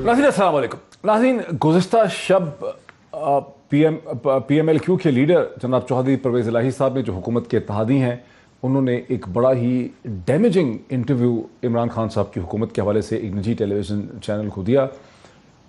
नाज़रीन अस्सलाम वालेकुम। नाज़रीन, गुज़िश्ता शब PMLQ के लीडर जनाब चौधरी परवेज़ इलाही साहब ने जो हुकूमत के इत्तेहादी हैं, उन्होंने एक बड़ा ही डैमेजिंग इंटरव्यू इमरान खान साहब की हुकूमत के हवाले से एक निजी टेलीविज़न चैनल को दिया।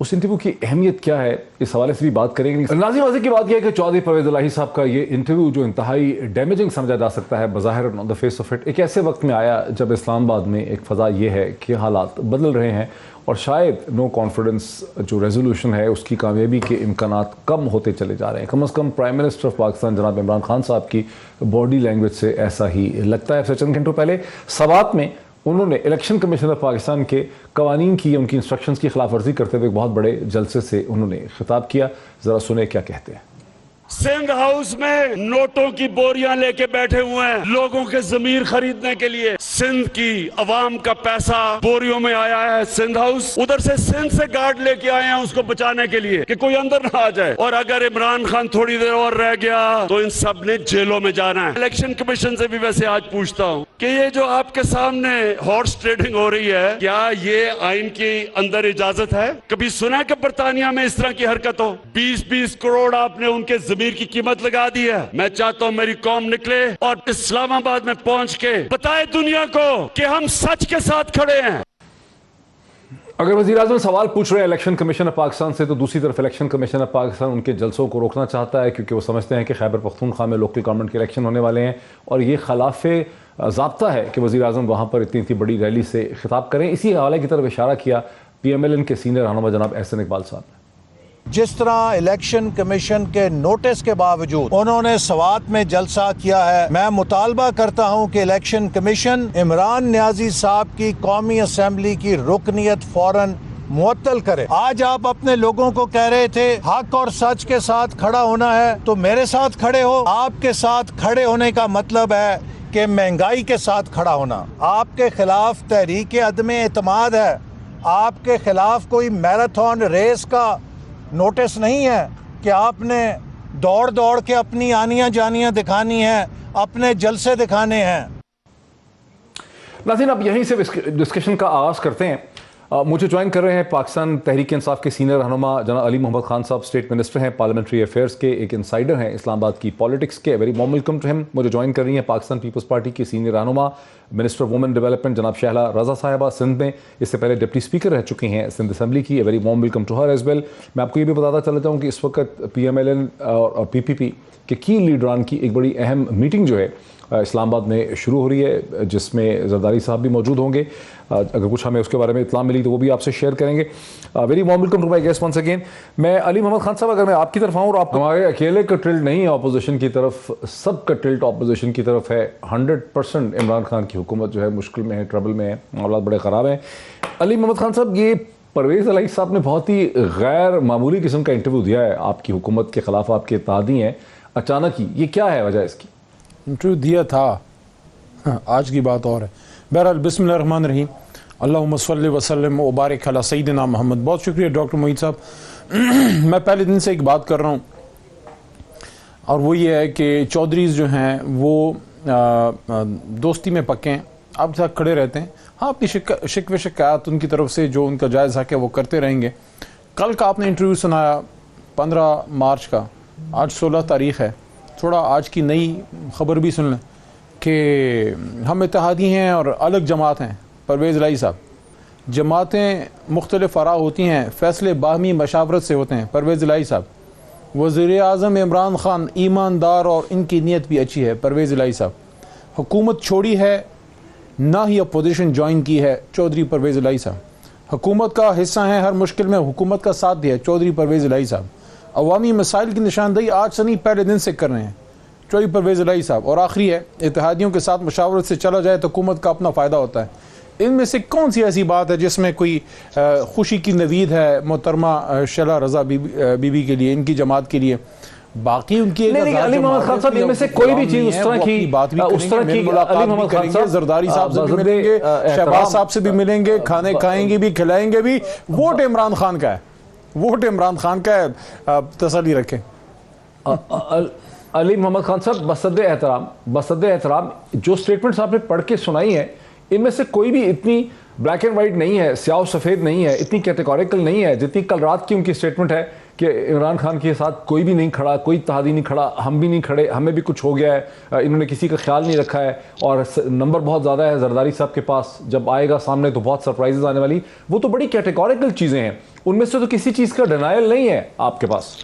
उस इंटरव्यू की अहमियत क्या है, इस हवाले से भी बात करेंगे। नाज़िम वाज़े की बात यह है कि चौधरी परवेज़ इलाही साहब का ये इंटरव्यू जो इंतहाई डैमेजिंग समझा जा सकता है बज़ाहिर on the face of it, एक ऐसे वक्त में आया जब इस्लामाबाद में एक फ़ज़ा ये है कि हालात बदल रहे हैं और शायद नो कॉन्फिडेंस जो रेजोल्यूशन है उसकी कामयाबी के इम्कानात कम होते चले जा रहे हैं। कम अज़ कम प्राइम मिनिस्टर ऑफ पाकिस्तान जनाब इमरान खान साहब की बॉडी लैंग्वेज से ऐसा ही लगता है। चंद घंटों पहले सवात में उन्होंने इलेक्शन कमीशन ऑफ पाकिस्तान के कवानीन की, उनकी इंस्ट्रक्शंस की खिलाफ वर्जी करते हुए एक बहुत बड़े जलसे से उन्होंने खिताब किया। ज़रा सुने क्या कहते हैं। सिंध हाउस में नोटों की बोरियां लेके बैठे हुए हैं लोगों के जमीर खरीदने के लिए। सिंध की अवाम का पैसा बोरियों में आया है सिंध हाउस, उधर से सिंध से गार्ड लेके आए हैं उसको बचाने के लिए कि कोई अंदर ना आ जाए। और अगर इमरान खान थोड़ी देर और रह गया तो इन सब ने जेलों में जाना है। इलेक्शन कमीशन से भी वैसे आज पूछता हूँ कि ये जो आपके सामने हॉर्स ट्रेडिंग हो रही है, क्या ये आइन के अंदर इजाजत है? कभी सुना है कि बरतानिया में इस तरह की हरकत हो? 20-20 करोड़ आपने उनके जमीर की कीमत लगा दी है। मैं चाहता हूं मेरी कौम निकले और इस्लामाबाद में पहुंच के बताए दुनिया को कि हम सच के साथ खड़े हैं। अगर वज़ीर आज़म सवाल पूछ रहे हैं इलेक्शन कमीशन ऑफ पाकिस्तान से, तो दूसरी तरफ इलेक्शन कमीशन ऑफ पाकिस्तान उनके जलसों को रोकना चाहता है क्योंकि वो समझते हैं कि खैबर पख्तूनख्वा में लोकल गवर्नमेंट के इलेक्शन होने वाले हैं और ये खिलाफ़े ज़ाब्ता है कि वज़ीर आज़म वहाँ पर इतनी बड़ी रैली से खिताब करें। इसी हवाले की तरफ इशारा किया PMLN के सीनियर रहनुमा जनाब एहसन इकबाल साहब ने। जिस तरह इलेक्शन कमीशन के नोटिस के बावजूद उन्होंने सवात में जलसा किया है, मैं मुतालबा करता हूं कि इलेक्शन कमीशन इमरान नियाजी साहब की कौमी असम्बली की रुकनियत फौरन मुअत्तल करे। आज आप अपने लोगों को कह रहे थे हक और सच के साथ खड़ा होना है, तो मेरे साथ खड़े हो। आपके साथ खड़े होने का मतलब है कि महंगाई के साथ खड़ा होना। आपके खिलाफ तहरीक अदम एतमाद है, आपके खिलाफ कोई मैराथन रेस का नोटिस नहीं है कि आपने दौड़ दौड़ के अपनी आनियां जानियां दिखानी है, अपने जलसे दिखाने हैं। नाज़रीन, अब यहीं से डिस्कशन का आगाज़ करते हैं। मुझे ज्वाइन कर रहे हैं पाकिस्तान तहरीक इंसाफ के सीनियर रहनुमा जनाब अली मोहम्मद खान साहब, स्टेट मिनिस्टर हैं, पार्लियामेंट्री अफेयर्स के एक इंसाइडर हैं इस्लामाबाद की पॉलिटिक्स के। Very warm welcome to him. मुझे ज्वाइन कर रही हैं पाकिस्तान पीपल्स पार्टी की सीनियर रहनुमा, मिनिस्टर ऑफ वुमेन डेवलपमेंट जनाब शहला रजा साहिबा, सिंध में इससे पहले डिप्टी स्पीकर रह चुकी हैं सिंध असम्बली की। Very warm welcome to her as well. मैं आपको ये भी बताता चलता हूँ कि इस वक्त PMLN और PPP के की लीडरान की एक बड़ी अहम मीटिंग जो है इस्लामाबाद में शुरू हो रही है, जिसमें जरदारी साहब भी मौजूद होंगे। अगर कुछ हमें उसके बारे में इत्तला मिली तो वो भी आपसे शेयर करेंगे। Very warm welcome to my guest once again. मैं अली मोहम्मद खान साहब, अगर मैं आपकी तरफ आऊँ और आप हमारे अकेले का टिल्ट नहीं है अपोजिशन की तरफ, सबका टिल्ट अपोजिशन की तरफ है। 100% इमरान खान की हुकूमत जो है मुश्किल में है, ट्रबल में है, मामला बड़े ख़राब हैं। अली मोहम्मद खान साहब, ये परवेज़ इलाही साहब ने बहुत ही गैर मामूली किस्म का इंटरव्यू दिया है आपकी हुकूमत के ख़िलाफ़, आपके इत्तेहादी हैं अचानक ही, ये क्या है वजह इसकी? इंटरव्यू दिया था, आज की बात और है। बहरहाल बिस्मिल्लाहिर्रहमानिर्रहीम, अल्लाहुम्मा सल्लि व सल्लिम व बारिक अला सय्यिदिना मोहम्मद। बहुत शुक्रिया डॉक्टर मोईद साहब। मैं पहले दिन से एक बात कर रहा हूँ और वो ये है कि चौधरीज़ जो हैं वो दोस्ती में पक्के हैं, आपके साथ खड़े रहते हैं। हाँ, अपनी शिकवे शिकायत उनकी तरफ से जो उनका जायज़ हक है वो करते रहेंगे। कल का आपने इंटरव्यू सुनाया 15 मार्च का, आज 16 तारीख़ है। थोड़ा आज की नई खबर भी सुन लें कि हम इत्तेहादी हैं और अलग जमात हैं। परवेज़ इलाही साहब, जमातें मुख्तलिफ आरा होती हैं, फ़ैसले बाहमी मशावरत से होते हैं। परवेज़ इलाही साहब, वज़ीर आज़म इमरान खान ईमानदार और इनकी नीयत भी अच्छी है। परवेज़ इलाही साहब, हुकूमत छोड़ी है ना ही अपोजिशन ज्वाइन की है। चौधरी परवेज़ इलाही साहब, हुकूमत का हिस्सा हैं, हर मुश्किल में हुकूमत का साथ दिया। चौधरी परवेज़ इलाही साहब, अवामी मसाइल की निशानदेही आज से नहीं पहले दिन से कर रहे हैं चौधरी परवेज़ इलाही साहब। और आखिरी है, इत्तेहादियों के साथ मशावरत से चला जाए तो हुकूमत का अपना फ़ायदा होता है। इनमें से कौन सी ऐसी बात है जिसमें कोई खुशी की नवीद है मोहतरमा शहला रजा बीबी के लिए, इनकी जमात के लिए? बाकी उनकी अली मोहम्मद खान साहब, इनमें से कोई भी चीज़ उस तरह की बात भी करेंगे, जरदारी साहब से भी मिलेंगे, शहबाज साहब से भी मिलेंगे, खाने खाएंगे भी, खिलाएंगे भी। वोट इमरान खान का है, वोट इमरान खान का है, तसल्ली रखें। अली मोहम्मद खान साहब, बसद एहतराम जो स्टेटमेंट्स आपने पढ़ के सुनाई हैं, इनमें से कोई भी इतनी ब्लैक एंड वाइट नहीं है, स्याह सफ़ेद नहीं है, इतनी कैटेगोरिकल नहीं है जितनी कल रात की उनकी स्टेटमेंट है कि इमरान खान के साथ कोई भी नहीं खड़ा, कोई इत्तेहादी नहीं खड़ा, हम भी नहीं खड़े, हमें भी कुछ हो गया है, इन्होंने किसी का ख्याल नहीं रखा है और नंबर बहुत ज़्यादा है जरदारी साहब के पास, जब आएगा सामने तो बहुत सरप्राइजेज आने वाली। वो तो बड़ी कैटेगोरिकल चीज़ें हैं, उनमें से तो किसी चीज़ का डिनायल नहीं है आपके पास।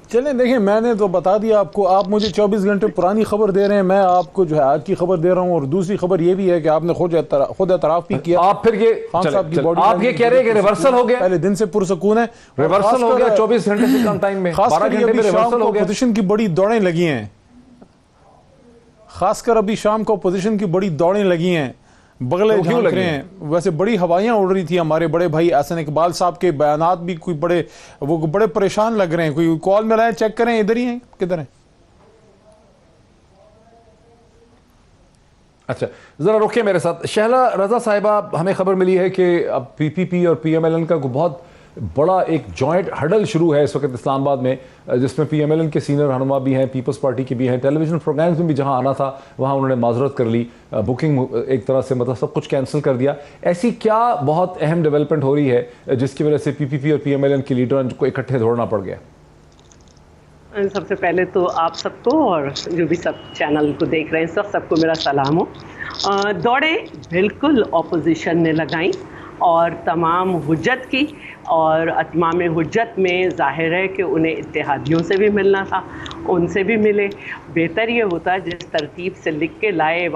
चलें देखें, मैंने तो बता दिया आपको, आप मुझे 24 घंटे पुरानी खबर दे रहे हैं, मैं आपको जो है आज की खबर दे रहा हूं। और दूसरी खबर ये भी है कि आपने खुद एतराफ भी किया। आप फिर ये खान साहब की बॉडी, आप ये कह रहे हैं कि रिवर्सल हो गया, पहले दिन से पुरसकून है, रिवर्सल हो गया 24 घंटे से कम टाइम में, 12 घंटे में रिवर्सल हो गया। अपोजिशन की बड़ी दौड़ें लगी हैं, खासकर अभी शाम को अपोजिशन की बड़ी दौड़ें लगी हैं, बगले क्यों लग रहे हैं। वैसे बड़ी हवाइयां उड़ रही थी, हमारे बड़े भाई एहसन इकबाल साहब के बयानात भी कोई बड़े परेशान लग रहे हैं। कोई कॉल में लाए, चेक करें, इधर ही हैं, किधर हैं? अच्छा जरा रुकिए मेरे साथ। शहला रजा साहिबा, हमें खबर मिली है कि अब पीपीपी और पीएमएलएन का बहुत बड़ा एक जॉइंट हडल शुरू है इस वक्त इस्लामाबाद में, जिसमें पीएमएलएन के सीनियर रहनुमा भी हैं, पीपल्स पार्टी के भी हैं, टेलीविजन प्रोग्राम्स में भी जहां आना था वहां उन्होंने माजरत कर ली, बुकिंग एक तरह से मतलब सब कुछ कैंसिल कर दिया। ऐसी क्या बहुत अहम डेवलपमेंट हो रही है जिसकी वजह से पीपीपी और पीएमएलएन के लीडर को इकट्ठे दौड़ना पड़ गया? सबसे पहले तो आप सबको और जो भी सब चैनल को देख रहे हैं सबको मेरा सलाम हो। दौड़ें बिल्कुल ऑपोजिशन ने लगाई और तमाम हुज्जत की, और अतमाम हुज्जत में ज़ाहिर है कि उन्हें इत्तेहादियों से भी मिलना था, उनसे भी मिले। बेहतर ये होता जिस तरतीब से लिख के लाए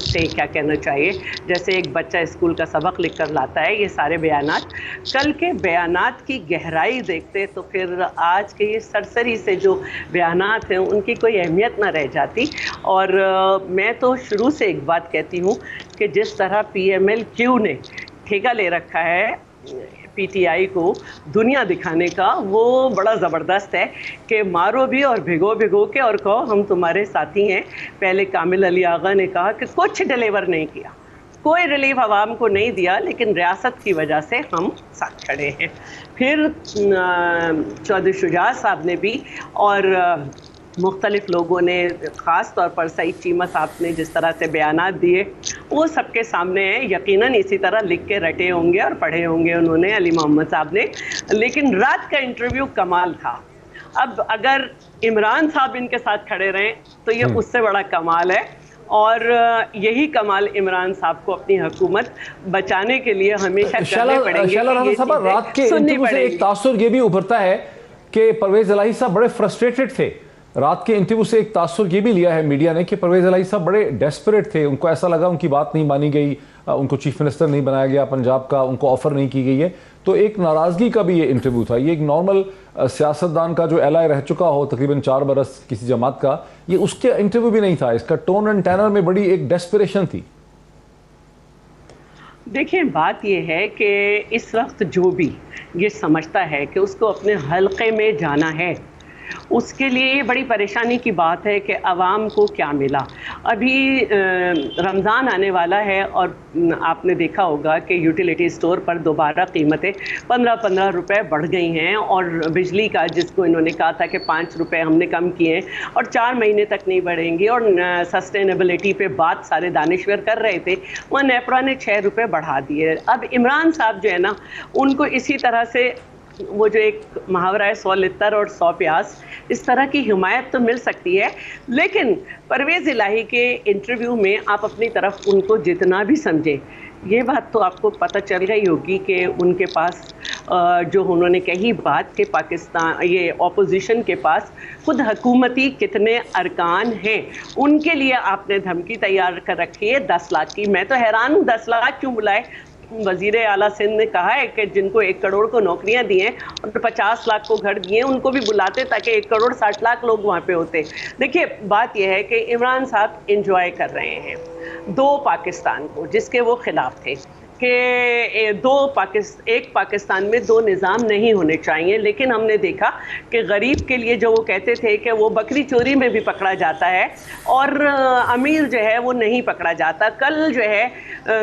से क्या कहना चाहिए, जैसे एक बच्चा स्कूल का सबक लिख कर लाता है, ये सारे बयानात, कल के बयानात की गहराई देखते तो फिर आज के ये सरसरी से जो बयानात हैं उनकी कोई अहमियत ना रह जाती। और मैं तो शुरू से एक बात कहती हूँ कि जिस तरह PMLQ ने ठेका ले रखा है पीटीआई को दुनिया दिखाने का, वो बड़ा ज़बरदस्त है कि मारो भी और भिगो भिगो के और कहो हम तुम्हारे साथी हैं। पहले कामिल अली आगा ने कहा कि कुछ डिलीवर नहीं किया, कोई रिलीफ आवाम को नहीं दिया, लेकिन रियासत की वजह से हम साथ खड़े हैं। फिर चौधरी शुजात साहब ने भी और मुख्तलिफ लोगों ने, ख़ास तौर पर सईद चीमा साहब ने जिस तरह से बयानात दिए वो सबके सामने है। यकीनन इसी तरह लिख के रटे होंगे और पढ़े होंगे उन्होंने, अली मोहम्मद साहब ने। लेकिन रात का इंटरव्यू कमाल था। अब अगर इमरान साहब इनके साथ खड़े रहें तो ये उससे बड़ा कमाल है, और यही कमाल इमरान साहब को अपनी हुकूमत बचाने के लिए हमेशा करने पड़ेंगे। रात के इंटरव्यू से एक तासुर ये भी उभरता है कि परवेज इलाही साहब बड़े फ्रस्ट्रेटेड थे। रात के इंटरव्यू से एक तासुर ये भी लिया है मीडिया ने कि परवेज इलाही साहब बड़े डेस्परेट थे, उनको ऐसा लगा उनकी बात नहीं मानी गई, उनको चीफ मिनिस्टर नहीं बनाया गया पंजाब का, उनको ऑफर नहीं की गई है। तो एक नाराज़गी का भी ये इंटरव्यू था। ये एक नॉर्मल सियासतदान का जो एलआई रह चुका हो तकरीबन 4 बरस किसी जमात का, ये उसके इंटरव्यू भी नहीं था। इसका टोन एंड टैनर में बड़ी एक डेस्परेशन थी। देखिए बात यह है कि इस वक्त जो भी ये समझता है कि उसको अपने हल्के में जाना है, उसके लिए ये बड़ी परेशानी की बात है कि आवाम को क्या मिला। अभी रमज़ान आने वाला है और आपने देखा होगा कि यूटिलिटी स्टोर पर दोबारा कीमतें 15-15 रुपए बढ़ गई हैं, और बिजली का जिसको इन्होंने कहा था कि 5 रुपए हमने कम किए हैं और 4 महीने तक नहीं बढ़ेंगी, और सस्टेनेबिलिटी पे बात सारे दानिश्वर कर रहे थे, वह नेपरा ने 6 रुपये बढ़ा दिए। अब इमरान साहब जो है ना, उनको इसी तरह से वो जो एक मुहावरा है 100 लित्तर और 100 प्याज, इस तरह की हिमायत तो मिल सकती है। लेकिन परवेज़ इलाही के इंटरव्यू में आप अपनी तरफ उनको जितना भी समझे, ये बात तो आपको पता चल गई होगी कि उनके पास जो उन्होंने कही बात कि पाकिस्तान, ये ऑपोजिशन के पास खुद हुकूमती कितने अरकान हैं, उनके लिए आपने धमकी तैयार कर रखी है 10 लाख की। मैं तो हैरान हूँ 10 लाख क्यों बुलाए। वज़ीर आला सिंध ने कहा है कि जिनको 1 करोड़ को नौकरियां दी हैं और 50 लाख को घर दिए, उनको भी बुलाते ताकि 1 करोड़ 60 लाख लोग वहाँ पे होते। देखिए बात यह है कि इमरान साहब इंजॉय कर रहे हैं 2 पाकिस्तान को जिसके वो खिलाफ थे, एक पाकिस्तान में दो निज़ाम नहीं होने चाहिए, लेकिन हमने देखा कि गरीब के लिए जो वो कहते थे कि वो बकरी चोरी में भी पकड़ा जाता है और अमीर जो है वो नहीं पकड़ा जाता। कल जो है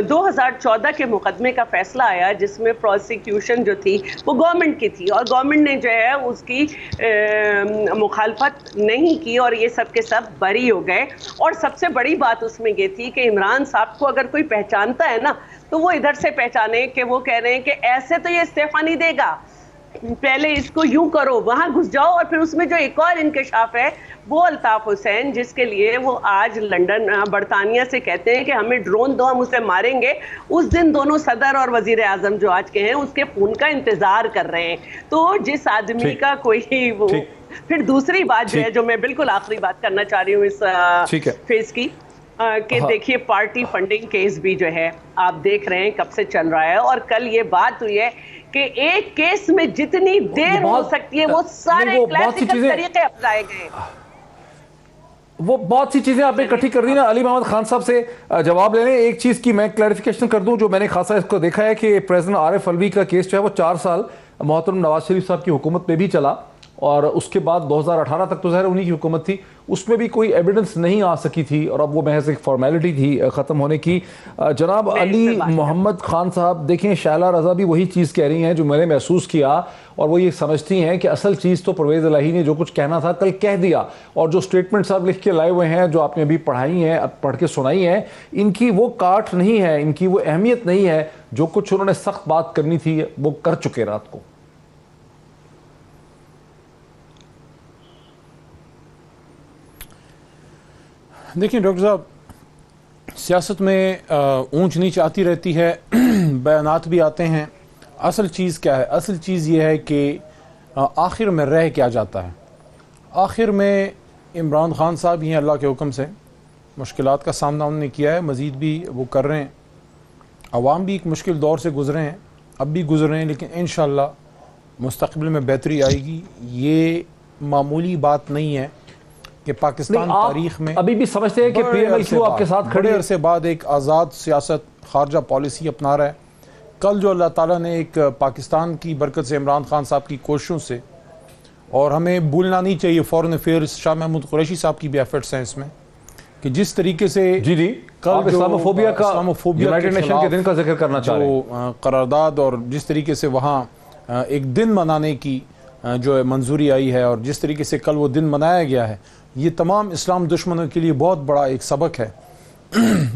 2014 के मुकदमे का फैसला आया जिसमें प्रोसिक्यूशन जो थी वो गवर्नमेंट की थी और गवर्नमेंट ने जो है उसकी मुखालफत नहीं की और ये सब के सब बरी हो गए। और सबसे बड़ी बात उसमें ये थी कि इमरान साहब को अगर कोई पहचानता है ना तो वो इधर से पहचाने कि वो कह रहे हैं कि ऐसे तो ये इस्तीफा नहीं देगा, पहले इसको यूं करो, वहां घुस जाओ। और फिर उसमें जो एक और इंकशाफ है वो अल्ताफ हुसैन, जिसके लिए वो आज लंदन बरतानिया से कहते हैं कि हमें ड्रोन दो, हम उसे मारेंगे। उस दिन दोनों सदर और वजीर आजम जो आज के हैं उसके फोन का इंतजार कर रहे हैं। तो जिस आदमी का कोई वो फिर दूसरी बात जो है, जो मैं बिल्कुल आखिरी बात करना चाह रही हूँ इस फेज की, कि देखिए पार्टी फंडिंग केस भी जो है आप देख रहे हैं कब से चल रहा है। और कल ये बात हुई है कि एक केस में जितनी देर हो सकती है वो सारे क्लासिकल तरीके अपनाए गए। वो बहुत सी चीजें आपने इकट्ठी कर दी ना। अली मोहम्मद खान साहब से जवाब ले लें। एक चीज की मैं क्लैरिफिकेशन कर दूं, जो मैंने खासा इसको देखा है कि प्रेसिडेंट आरिफ अलवी का केस जो है वो 4 साल मोहतरम नवाज शरीफ साहब की हुकूमत में भी चला और उसके बाद 2018 तक तो ज़ाहिर उन्हीं की हुकूमत थी, उसमें भी कोई एविडेंस नहीं आ सकी थी और अब वो महज एक फॉर्मेलिटी थी ख़त्म होने की। जनाब अली मोहम्मद खान साहब, देखें शायला रज़ा भी वही चीज़ कह रही हैं जो मैंने महसूस किया और वो ये समझती हैं कि असल चीज़ तो परवेज़ इलाही ने जो कुछ कहना था कल कह दिया और जो स्टेटमेंट साहब लिख के लाए हुए हैं, जो आपने अभी पढ़ाई हैं, पढ़ के सुनाई हैं, इनकी वो काट नहीं है, इनकी वो अहमियत नहीं है। जो कुछ उन्होंने सख्त बात करनी थी वो कर चुके रात को। देखिए डॉक्टर साहब, सियासत में ऊंच नीच आती रहती है, बयानात भी आते हैं। असल चीज़ क्या है? असल चीज़ ये है कि आखिर में रह क्या जाता है। आखिर में इमरान खान साहब ही अल्लाह के हुक्म से मुश्किलात का सामना उन्होंने किया है, मज़ीद भी वो कर रहे हैं। अवाम भी एक मुश्किल दौर से गुज़रे हैं, अब भी गुज़र रहे हैं, लेकिन इंशाअल्लाह मुस्तक़बिल में बेहतरी आएगी। ये मामूली बात नहीं है कि पाकिस्तान तारीख में अभी भी समझते हैं कि PMLQ आपके साथ बड़े अरसे बाद एक आज़ाद सियासत खारजा पॉलिसी अपना रहा है। कल जो अल्लाह ताला ने एक पाकिस्तान की बरकत से इमरान खान साहब की कोशिशों से, और हमें भूलना नहीं चाहिए फॉरेन अफेयर्स शाह महमूद कुरैशी साहब की भी एफर्ट्स हैं इसमें, कि जिस तरीके से जी कल इस्लामोफोबिया का यूनाइटेड नेशन के दिन का जिक्र करना चाह रहे हैं, करारदाद और जिस तरीके से वहाँ एक दिन मनाने की जो है मंजूरी आई है और जिस तरीके से कल वो दिन मनाया गया है, ये तमाम इस्लाम दुश्मनों के लिए बहुत बड़ा एक सबक है।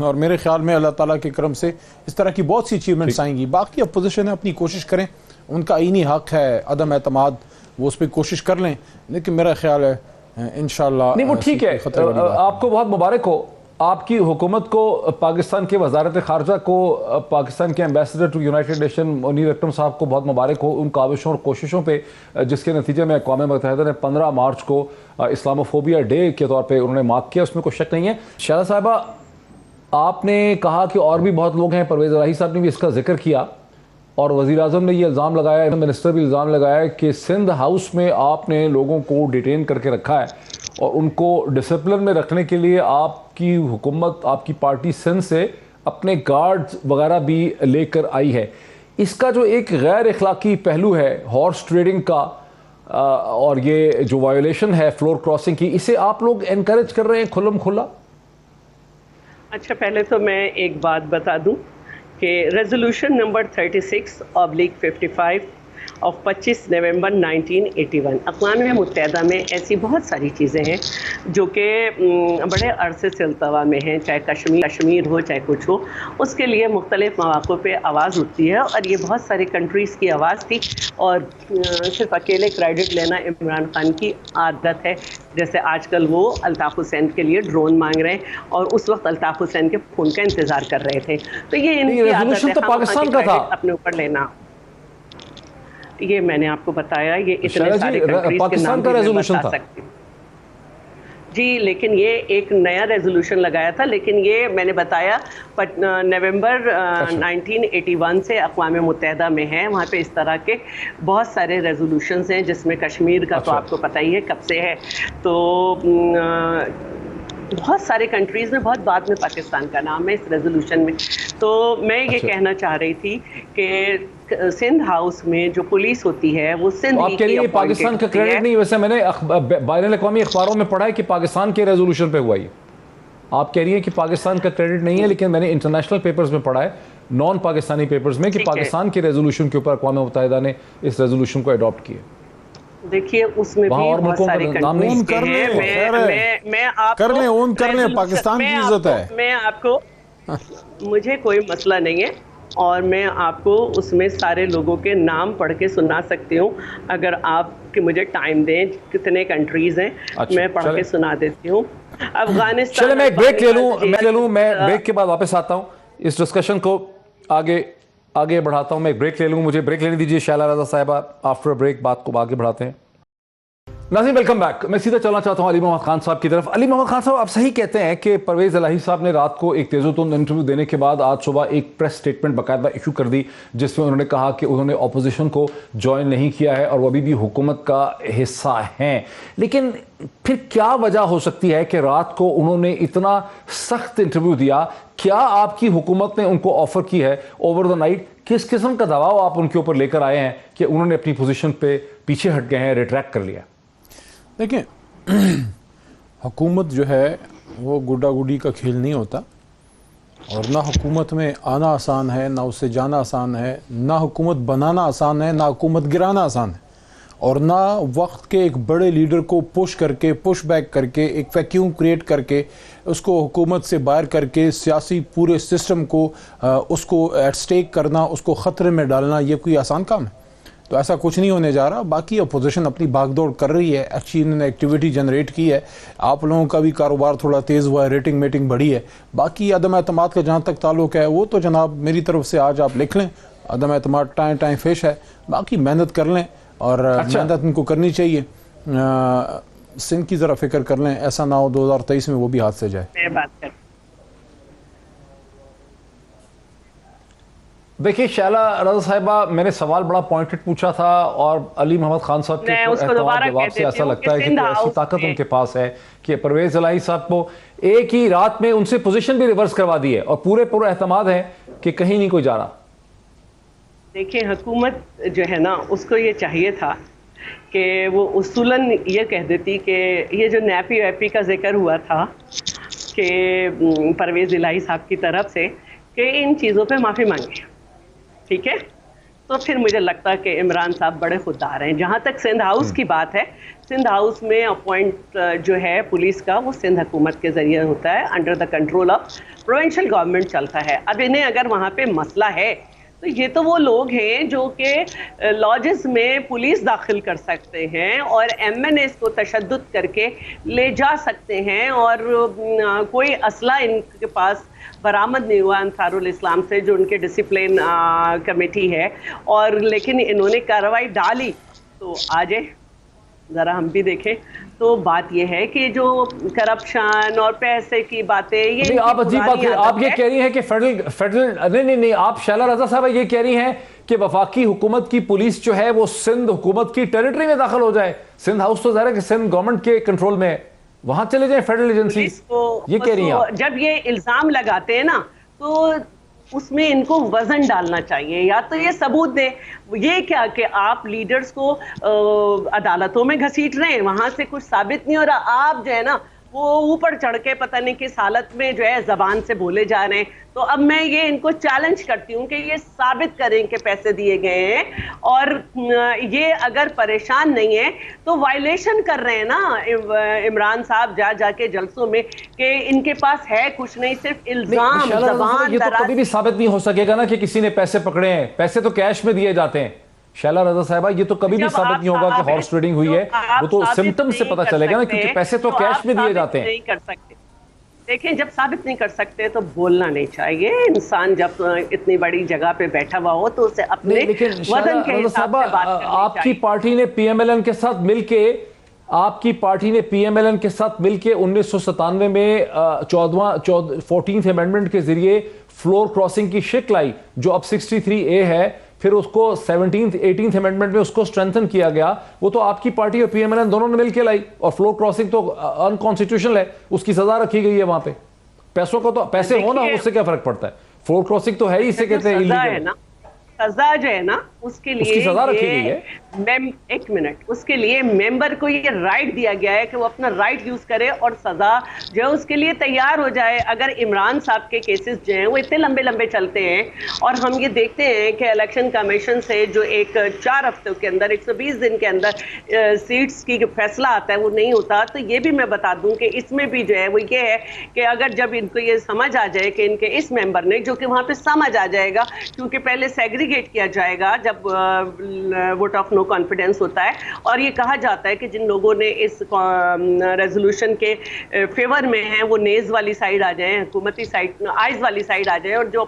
और मेरे ख्याल में अल्लाह ताला के करम से इस तरह की बहुत सी अचीवमेंट्स आएंगी। बाकी अपोजिशन है, अपनी कोशिश करें, उनका आईनी हक है अदम एतमाद, वो उस पर कोशिश कर लें, लेकिन मेरा ख्याल है इंशाअल्लाह नहीं वो ठीक है। आपको बहुत मुबारक हो, आपकी हुकूमत को, पाकिस्तान के वजारत खारजा को, पाकिस्तान के ambassador to United Nation Munir Akram साहब को बहुत मुबारक हो उन काविशों और कोशिशों पे जिसके नतीजे में अक़वाम मुत्तहिदा ने 15 मार्च को इस्लामोफोबिया डे के तौर पे उन्होंने मार्क किया, उसमें कोई शक नहीं है। शाहदा साहिबा, आपने कहा कि और भी बहुत लोग हैं, परवेज़ इलाही साहब ने भी इसका जिक्र किया और वज़ीर आज़म ने यह इल्ज़ाम लगाया, मिनिस्टर भी इल्ज़ाम लगाया कि सिंध हाउस में आपने लोगों को डिटेन करके रखा है और उनको डिसिप्लिन में रखने के लिए आपकी हुकूमत, आपकी पार्टी सिंध से अपने गार्ड्स वगैरह भी लेकर आई है। इसका जो एक गैर अखलाकी पहलू है हॉर्स ट्रेडिंग का और ये जो वायोलेशन है फ्लोर क्रॉसिंग की, इसे आप लोग एनकरेज कर रहे हैं खुल्लम खुल्ला? अच्छा, पहले तो मैं एक बात बता दूं कि रेजोल्यूशन नंबर 36/55 ऑफ 25 नवंबर 1981 अक़वाम मुत्तहिदा में ऐसी बहुत सारी चीज़ें हैं जो कि बड़े अरसे से अल्तवा में हैं, चाहे कश्मीर हो चाहे कुछ हो, उसके लिए मुख्तलिफ़ मौक़ों पे आवाज़ उठती है और ये बहुत सारी कंट्रीज़ की आवाज़ थी और सिर्फ अकेले क्रेडिट लेना इमरान खान की आदत है। जैसे आजकल वो अल्ताफ़ हुसैन के लिए ड्रोन मांग रहे हैं और उस वक्त अल्ताफ़ हुसैन के फ़ोन का इंतज़ार कर रहे थे। तो ये इनकी आदत है, तो पाकिस्तान का था अपने ऊपर लेना। ये मैंने आपको बताया, ये इतने सारे कंट्रीज के नाम भी मैं बता सकती हूँ जी, लेकिन ये एक नया रेजोल्यूशन लगाया था, लेकिन ये मैंने बताया नवंबर 1981 से अक़वाम मुत्तहिदा में है, वहाँ पे इस तरह के बहुत सारे रेजोल्यूशंस हैं, जिसमें कश्मीर का तो आपको पता ही है कब से है, तो बहुत सारे कंट्रीज़ में बहुत बाद में पाकिस्तान का नाम है इस रेजोल्यूशन में। तो मैं ये अच्छा। कहना चाह रही थी कि सिंध हाउस में जो पुलिस होती है वो सिंध तो आप कह रही है पाकिस्तान का क्रेडिट नहीं, वैसे मैंने बैनुल-अक़वामी अखबारों में पढ़ा है कि पाकिस्तान के रेजोल्यूशन पे हुआ ये। आप कह रही है कि पाकिस्तान का क्रेडिट नहीं है, लेकिन मैंने इंटरनेशनल पेपर्स में पढ़ा है, नॉन पाकिस्तानी पेपर्स में, कि पाकिस्तान के रेजोल्यूशन के ऊपर अक़वाम मुत्तहिदा ने इस रेजोल्यूशन को अडॉप्ट किया। देखिए उसमें भी बहुत सारे कंट्रीज कर ले, मैं आपको कर ले, ओन कर ले, पाकिस्तान की इज्जत है। मैं आपको मुझे कोई मसला नहीं है और मैं आपको उसमें सारे लोगों के नाम पढ़ के सुना सकती हूँ, अगर आप कि मुझे टाइम दें। कितने कंट्रीज हैं, अच्छा, मैं पढ़ के सुना देती हूँ। अफगानिस्तान, चले मैं एक ब्रेक ले लूँ, मैं ब्रेक के बाद वापस आता हूँ, इस डिस्कशन को आगे बढ़ाता हूँ। मैं एक ब्रेक ले लूँ, मुझे ब्रेक लेने दीजिए शैला रज़ा साहिबा। आफ्टर ब्रेक बात को आगे बढ़ाते हैं। नाज़रीन वेलकम बैक। मैं सीधा चलना चाहता हूं अली मोहम्मद खान साहब की तरफ। अली मोहम्मद खान साहब, आप सही कहते हैं कि परवेज़ इलाही साहब ने रात को एक तेज़ोतुंद इंटरव्यू देने के बाद आज सुबह एक प्रेस स्टेटमेंट बाकायदा इशू कर दी, जिसमें उन्होंने कहा कि उन्होंने अपोजिशन को ज्वाइन नहीं किया है और वो अभी भी हुकूमत का हिस्सा हैं। लेकिन फिर क्या वजह हो सकती है कि रात को उन्होंने इतना सख्त इंटरव्यू दिया? क्या आपकी हुकूमत ने उनको ऑफर की है ओवर द नाइट? किस किस्म का दबाव आप उनके ऊपर लेकर आए हैं कि उन्होंने अपनी पोजीशन पे पीछे हट गए हैं, रिट्रैक्ट कर लिया? देखिए, हुकूमत जो है वो गुड्डा गुड्डी का खेल नहीं होता, और ना हुकूमत में आना आसान है, ना उससे जाना आसान है, ना हुकूमत बनाना आसान है, ना हुकूमत गिराना आसान है, और ना वक्त के एक बड़े लीडर को पुश करके, पुश बैक करके, एक वैक्यूम क्रिएट करके उसको हुकूमत से बाहर करके सियासी पूरे सिस्टम को उसको एट स्टेक करना, उसको ख़तरे में डालना, ये कोई आसान काम है? तो ऐसा कुछ नहीं होने जा रहा। बाकी अपोजिशन अपनी भागदौड़ कर रही है, अच्छी इन्होंने एक्टिविटी जनरेट की है, आप लोगों का भी कारोबार थोड़ा तेज़ हुआ है, रेटिंग मेटिंग बढ़ी है। बाकी अदम एतमाद का जहाँ तक ताल्लुक है वो तो जनाब मेरी तरफ से आज आप लिख लें, अदम एतमाद टाइम फिश है। बाकी मेहनत कर लें, और मेहनत इनको करनी चाहिए। सिंध की ज़रा फिक्र कर लें, ऐसा ना हो 2023 में वो भी हाथ से जाए। बात कर देखिए शैला रज़ा साहिबा, मैंने सवाल बड़ा पॉइंटेड पूछा था और अली मोहम्मद खान साहब के जवाब से ऐसा लगता है कि ऐसी ताकत उनके पास है कि परवेज़ इलाही साहब को एक ही रात में उनसे पोजीशन भी रिवर्स करवा दी है और पूरे एहतमाद है कि कहीं नहीं कोई जा रहा। देखिए, हुकूमत जो है ना, उसको ये चाहिए था कि वो उसूलन ये कह देती कि ये जो नैपी वैपी का जिक्र हुआ था कि परवेज़ इलाही साहब की तरफ से कि इन चीज़ों पे माफ़ी मांगे, ठीक है, तो फिर मुझे लगता है कि इमरान साहब बड़े खुददार हैं। जहाँ तक सिंध हाउस की बात है, सिंध हाउस में अपॉइंट जो है पुलिस का, वो सिंध हुकूमत के ज़रिए होता है, under the control of provincial government चलता है। अब इन्हें अगर वहाँ पे मसला है तो ये तो वो लोग हैं जो कि लॉजेस में पुलिस दाखिल कर सकते हैं और MNAs को तशद्दुद करके ले जा सकते हैं, और कोई असला इनके पास बरामद नहीं हुआ अंसारुल इस्लाम से, जो उनके डिसिप्लिन कमेटी है, और लेकिन इन्होंने कार्रवाई डाली। तो आज ज़रा हम भी देखें तो बात यह है कि जो करप्शन और पैसे की बातें, ये आप अजीब बात है। आप ये कह रही हैं कि फेडरल नहीं, आप शैला रज़ा साहब ये कह रही हैं कि वफाकी हुकूमत की पुलिस जो है वो सिंध हुकूमत की टेरिटरी में दाखिल हो जाए। सिंध हाउस तो ज़ाहिर है कि सिंध गवर्नमेंट के कंट्रोल में है, वहां चले जाए फेडरल एजेंसी, ये कह रही हैं। जब ये इल्जाम लगाते हैं ना, तो उसमें इनको वजन डालना चाहिए, या तो ये सबूत दें। ये क्या कि आप लीडर्स को अदालतों में घसीट रहे हैं, वहां से कुछ साबित नहीं हो रहा, आप जो है ना वो ऊपर चढ़ के पता नहीं किस हालत में जो है जबान से बोले जा रहे हैं। तो अब मैं ये इनको चैलेंज करती हूँ कि ये साबित करें कि पैसे दिए गए हैं, और ये अगर परेशान नहीं है तो वायलेशन कर रहे हैं ना इमरान साहब जाके जलसों में कि इनके पास है कुछ नहीं, सिर्फ इल्जाम जबान। ये तो कभी भी साबित नहीं हो सकेगा ना कि किसी ने पैसे पकड़े हैं, पैसे तो कैश में दिए जाते हैं। शैला रज़ा साहिबा, ये तो कभी भी साबित नहीं होगा कि हॉर्स ट्रेडिंग हुई है, वो तो सिम्टम से पता चलेगा ना, क्योंकि पैसे तो कैश में दिए जाते हैं। नहीं कर सकते। देखिए, जब साबित नहीं कर सकते तो बोलना नहीं चाहिए। इंसान जब इतनी बड़ी जगह पे बैठा हुआ हो तो उसे अपने वजन के हिसाब से बात करनी चाहिए। आपकी पार्टी ने PMLN के साथ मिलके, आपकी पार्टी ने PMLN के साथ मिलके 1997 में 14th अमेंडमेंट के जरिए फ्लोर क्रॉसिंग की शिक लाई, जो अब 63A है, फिर उसको 17th 18th अमेंडमेंट में उसको स्ट्रेंथन किया गया। वो तो आपकी पार्टी और PMLN दोनों ने मिलकर लाई, और फ्लोर क्रॉसिंग तो अनकॉन्स्टिट्यूशनल है, उसकी सजा रखी गई है वहां पे। पैसों का तो पैसे हो ना, उससे क्या फर्क पड़ता है? फ्लोर क्रॉसिंग तो है ही, इसे कहते हैं सजा है इलीगल। ना, सजा जो है ना, उसके लिए उसकी सजा रखी गई है। एक मिनट, उसके लिए मेंबर को ये राइट दिया गया है कि वो अपना राइट यूज करे और सजा जो है उसके लिए तैयार हो जाए। अगर इमरान साहब के केसेस जो हैं वो इतने लंबे लंबे चलते हैं और हम ये देखते हैं कि इलेक्शन कमीशन से जो एक 4 हफ्तों के अंदर 120 दिन के अंदर सीट्स की फैसला आता है वो नहीं होता, तो ये भी मैं बता दूं कि इसमें भी जो है वो ये है कि अगर जब इनको ये समझ आ जाए कि इनके इस मेंबर ने, जो कि वहाँ पे समझ आ जाएगा क्योंकि पहले सेग्रीगेट किया जाएगा जब वोट ऑफ नो कॉन्फिडेंस होता है, और ये कहा जाता है कि जिन लोगों ने इस रेजोल्यूशन के फेवर में हैं वो नेज वाली साइड आ जाएं, हुकूमती साइड आइज वाली साइड आ जाएं, और जो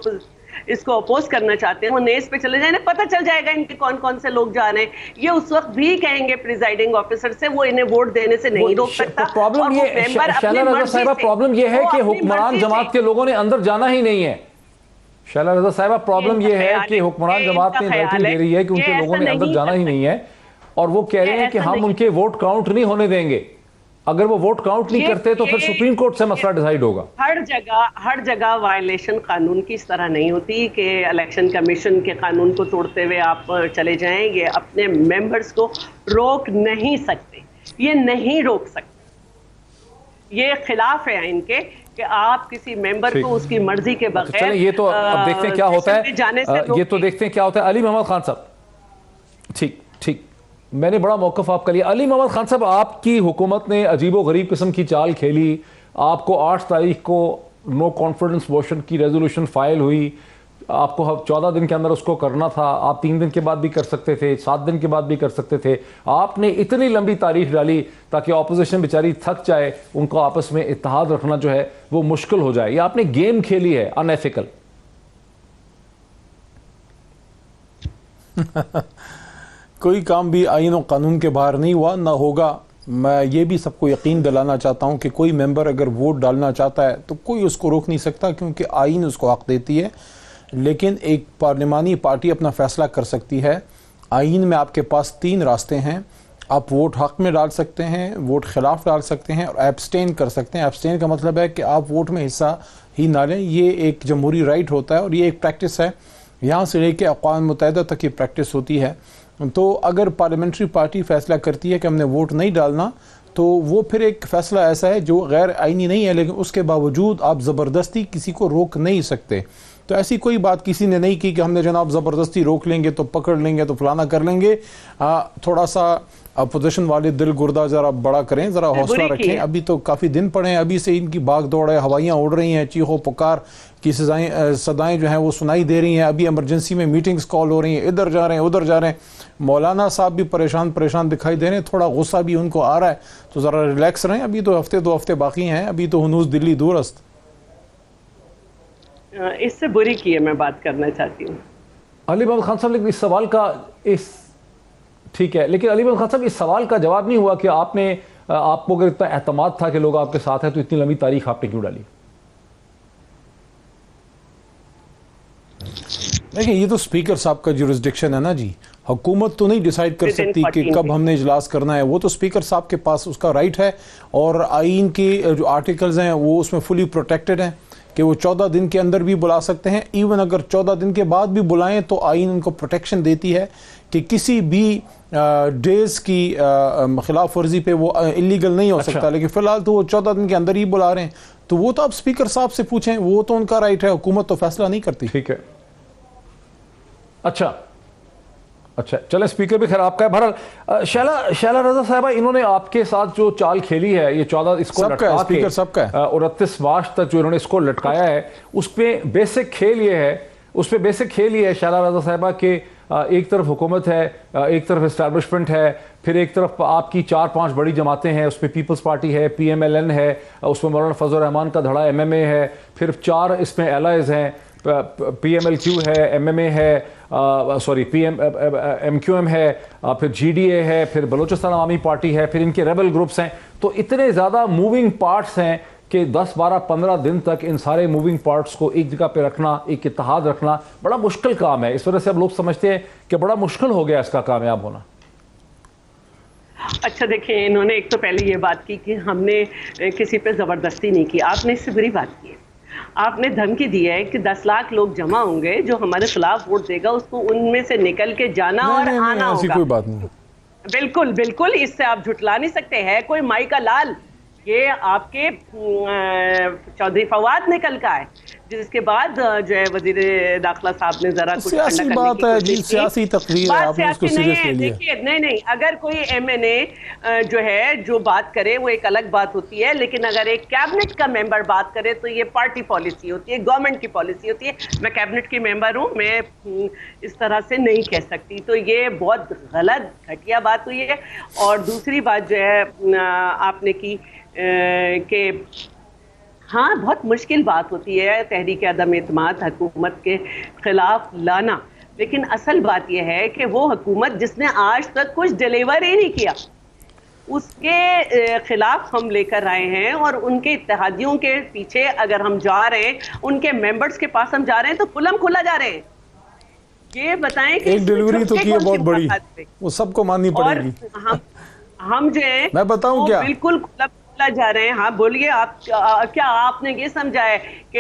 इसको अपोज करना चाहते हैं वो नेज पे चले जाए। पता चल जाएगा इनके कौन कौन से लोग जा रहे हैं। ये उस वक्त भी कहेंगे प्रिजाइडिंग ऑफिसर से, वो इन्हें वोट देने से नहीं रोक सकता। प्रॉब्लम ये शैला रज़ा साहिबा, प्रॉब्लम ये है कि हुक्मरान जमात के लोगों ने अंदर जाना ही नहीं है। शैला रज़ा साहिबा, प्रॉब्लम ये है कि हुक्मरान जमात ने इंडाइटमेंट दे रही है कि उनके लोगों ने अंदर जाना ही नहीं है, और वो कह रहे हैं कि हम उनके वोट काउंट नहीं होने देंगे। अगर वो वोट काउंट नहीं करते तो फिर सुप्रीम कोर्ट से मसला डिसाइड होगा। हर जगह वायलेशन कानून की इस तरह नहीं होती कि इलेक्शन कमीशन के कानून को तोड़ते हुए आप चले जाएं। ये अपने मेंबर्स को रोक नहीं सकते, ये नहीं रोक सकते। ये खिलाफ है इनके कि आप किसी मेंबर को उसकी मर्जी के बगैर। चलें, ये तो अब देखते हैं क्या होता है, ये तो देखते हैं क्या होता है। अली मोहम्मद खान साहब, ठीक ठीक, मैंने बड़ा मौक़िफ़ आपका लिया। अली मोहम्मद खान साहब, आपकी हुकूमत ने अजीबो गरीब किस्म की चाल खेली। आपको 8 तारीख को नो कॉन्फिडेंस मोशन की रेजोल्यूशन फाइल हुई, आपको 14 दिन के अंदर उसको करना था। आप 3 दिन के बाद भी कर सकते थे, 7 दिन के बाद भी कर सकते थे। आपने इतनी लंबी तारीख डाली ताकि ऑपोजिशन बेचारी थक जाए, उनको आपस में इत्तेहाद रखना जो है वो मुश्किल हो जाए। ये आपने गेम खेली है, अनएथिकल। कोई काम भी आईन और कानून के बाहर नहीं हुआ, ना होगा। मैं ये भी सबको यकीन दिलाना चाहता हूँ कि कोई मेंबर अगर वोट डालना चाहता है तो कोई उसको रोक नहीं सकता, क्योंकि आईन उसको हक देती है। लेकिन एक पार्लिमानी पार्टी अपना फैसला कर सकती है। आईन में आपके पास 3 रास्ते हैं। आप वोट हक में डाल सकते हैं, वोट खिलाफ डाल सकते हैं, और एब्सटेन कर सकते हैं। एब्सटेन का मतलब है कि आप वोट में हिस्सा ही ना लें। ये एक जमहूरी राइट होता है और ये एक प्रैक्टिस है, यहाँ से लेकर अक़वाम मुत्तहिदा तक ये प्रैक्टिस होती है। तो अगर पार्लियामेंट्री पार्टी फैसला करती है कि हमने वोट नहीं डालना, तो वो फिर एक फ़ैसला ऐसा है जो गैर आईनी नहीं है, लेकिन उसके बावजूद आप ज़बरदस्ती किसी को रोक नहीं सकते। तो ऐसी कोई बात किसी ने नहीं की कि हमने जनाब ज़बरदस्ती रोक लेंगे तो पकड़ लेंगे तो फलाना कर लेंगे। थोड़ा सा अपोजिशन वाले दिल गुर्दा ज़रा बड़ा करें, ज़रा हौसला रखें। अभी तो काफ़ी दिन पड़े हैं, अभी से इनकी भाग दौड़ है, हवाइयाँ उड़ रही हैं, चीखो पुकार की सदाएँ जो हैं वो सुनाई दे रही हैं। अभी इमरजेंसी में मीटिंग्स कॉल हो रही हैं, इधर जा रहे हैं उधर जा रहे हैं। मौलाना साहब भी परेशान दिखाई दे रहे हैं, थोड़ा गुस्सा भी उनको आ रहा है, तो ज़रा रिलैक्स रहें। अभी तो हफ्ते 2 हफ्ते बाकी हैं, अभी तो हुनूस दिल्ली दूरस्त। इससे बुरी की है मैं बात करना चाहती हूँ। अली मोहम्मद खान साहब, लेकिन इस सवाल का ठीक है, लेकिन अली मोहम्मद खान साहब, इस सवाल का जवाब नहीं हुआ कि आपको अगर इतना एतमाद था कि लोग आपके साथ हैं तो इतनी लंबी तारीख आपने क्यों डाली? देखिए, ये तो स्पीकर साहब का जुरिस्डिक्शन है ना जी। हुकूमत तो नहीं डिसाइड कर सकती कि कब हमने इजलास करना है, वो तो स्पीकर साहब के पास उसका राइट है। और आइन के जो आर्टिकल्स हैं वो उसमें फुली प्रोटेक्टेड हैं कि वो 14 दिन के अंदर भी बुला सकते हैं। इवन अगर 14 दिन के बाद भी बुलाएं तो आइन उनको प्रोटेक्शन देती है कि किसी भी डेज की खिलाफ वर्जी पे वो इलीगल नहीं हो सकता। लेकिन फिलहाल तो वो 14 दिन के अंदर ही बुला रहे हैं, तो वो तो आप स्पीकर साहब से पूछें, वो तो उनका राइट है। हुकूमत तो फैसला नहीं करती। ठीक है, अच्छा चले, स्पीकर भी खैर आपका है। बहरहाल शैला रज़ा साहिबा, इन्होंने आपके साथ जो चाल खेली है, ये 14 इसको लटका स्पीकर सबका है, और 29 मार्च तक जो इन्होंने इसको लटकाया है, उस पे बेसिक खेल ये है शैला रज़ा साहिबा के एक तरफ हुकूमत है, एक तरफ इस्टेब्लिशमेंट है, फिर एक तरफ आपकी 4-5 बड़ी जमातें हैं, उसमें पीपल्स पार्टी है, PMLN है, उसमें मौलाना फजल रहमान का धड़ा MMA है, फिर 4 इसमें एलाइज हैं, PMLQ है, MMA है, MQM है, फिर GDA है, फिर बलोचिस्तान आवामी पार्टी है, फिर इनके रेबल ग्रुप्स हैं। तो इतने ज़्यादा मूविंग पार्ट्स हैं कि 10, 12, 15 दिन तक इन सारे मूविंग पार्ट्स को एक जगह पे रखना, एक इत्तेहाद रखना बड़ा मुश्किल काम है। इस वजह से अब लोग समझते हैं कि बड़ा मुश्किल हो गया इसका कामयाब होना। अच्छा देखिए, इन्होंने एक तो पहले ये बात की कि हमने किसी पे ज़बरदस्ती नहीं की। आपने इससे बुरी बात की है। आपने धमकी दी है कि 10 लाख लोग जमा होंगे, जो हमारे खिलाफ वोट देगा उसको उनमें से निकल के जाना और आना ऐसी होगा। कोई बात नहीं। बिल्कुल बिल्कुल, इससे आप झुटला नहीं सकते। है कोई माई का लाल? ये आपके चौधरी फवाद निकल का है, जिसके बाद जो है वजीर दाखिला साहब ने जरा कुछ सियासी बात है जी, सियासी तकरीर है, आपने उसको सीरियस ले लिया। देखिए नहीं, अगर कोई एमएनए जो है जो बात करे वो एक अलग बात होती है, लेकिन अगर एक कैबिनेट का मेंबर बात करे तो ये पार्टी पॉलिसी होती है, गवर्नमेंट की पॉलिसी होती है। मैं कैबिनेट की मेंबर हूँ, मैं इस तरह से नहीं कह सकती, तो ये बहुत गलत घटिया बात हुई है। और दूसरी बात जो है आपने की कि हाँ, बहुत मुश्किल बात होती है तहरीक अदम एतमाद हुकूमत के खिलाफ लाना, लेकिन असल बात यह है कि वो हुकूमत जिसने आज तक कुछ डिलीवर ही नहीं किया, उसके खिलाफ हम लेकर आए हैं। और उनके इत्तेहादियों के पीछे अगर हम जा रहे हैं, उनके मेंबर्स के पास हम जा रहे हैं, तो खुलम खुला जा रहे हैं। ये बताएं कि एक डिलीवरी तो की है बहुत बड़ी, वो सबको माननी पड़ेगी। हम जो है मैं बताऊं क्या, बिल्कुल खुला जा रहे हैं। हाँ बोलिए आप। क्या आपने ये समझा है कि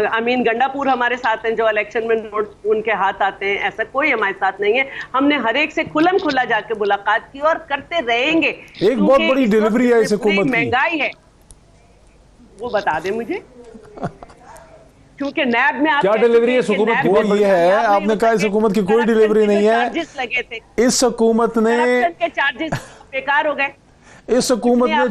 अमीन गंडापुर हमारे साथ हैं जो इलेक्शन में नोट उनके हाथ आते हैं? ऐसा कोई हमारे साथ नहीं है। हमने हर एक से खुलम खुला जाके मुलाकात की और करते रहेंगे। एक बहुत बड़ी डिलीवरी है इस हुकूमत की। महंगाई है, वो बता दें मुझे, क्योंकि नैब में आप क्या डिलीवरी है इस हुकूमत की? वो ये है, आपने कहा इस हुकूमत की कोई डिलीवरी नहीं है। लगे थे इस हुकूमत ने के चार्जेस बेकार हो गए। इस हुकूमत ने